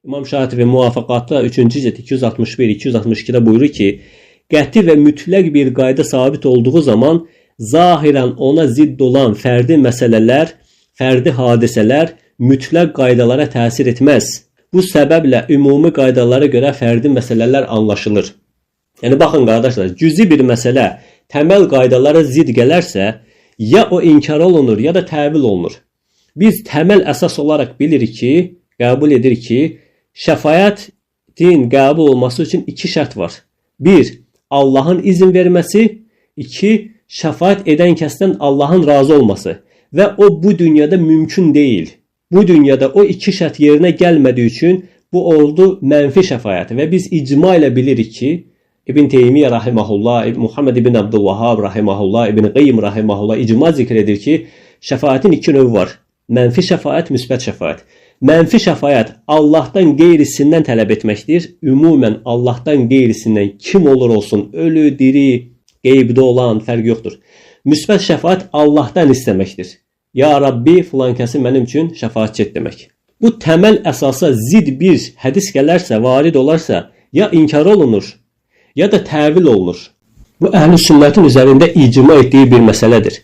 İmam Şatibi Muvafaqatda 3-cü cilt 261-262-də buyurur ki, qəti və mütləq bir qayda sabit olduğu zaman zahirən ona zidd olan fərdi məsələlər, fərdi hadisələr mütləq qaydalara təsir etməz. Bu səbəblə ümumi qaydalara görə fərdi məsələlər anlaşılır. Yəni baxın qardaşlar, cüzi bir məsələ təməl qaydalara zidd gələrsə, ya o inkar olunur, ya da təvil olunur. Biz təməl əsas olaraq bilirik ki, qəbul edirik ki, şəfaətin qəbul olması üçün iki şərt var. 1. Allahın izin verməsi. 2. Şəfaət edən kəsdən Allahın razı olması. Və o bu dünyada mümkün deyil. Bu dünyada o iki şərt yerinə gəlmədiyi üçün bu oldu mənfi şəfaət. Və biz icma ilə bilirik ki, İbn Teymiyyə rahimehullah, Muhammed ibn Abdülvahhab rahimehullah, İbn Qayyim rahimehullah icma zikr edir ki, şəfaətin iki növü var. Mənfi şəfaət, müsbət şəfaət. Mənfi şəfaət Allahdan qeyrisindən tələb etməkdir. Ümumən Allahdan qeyrisindən kim olur olsun, ölü, diri, qeybdə olan fərq yoxdur. Müsbət şəfaət Allahdan istəməkdir. Ya Rabbi, filan kəsi mənim üçün şəfaətçi et demək. Bu təməl əsasa zidd bir hədis gələrsə, varid olarsa, ya inkar olunur, ya da təvil olunur. Bu əhl-i sünnətin üzərində icma etdiyi bir məsələdir.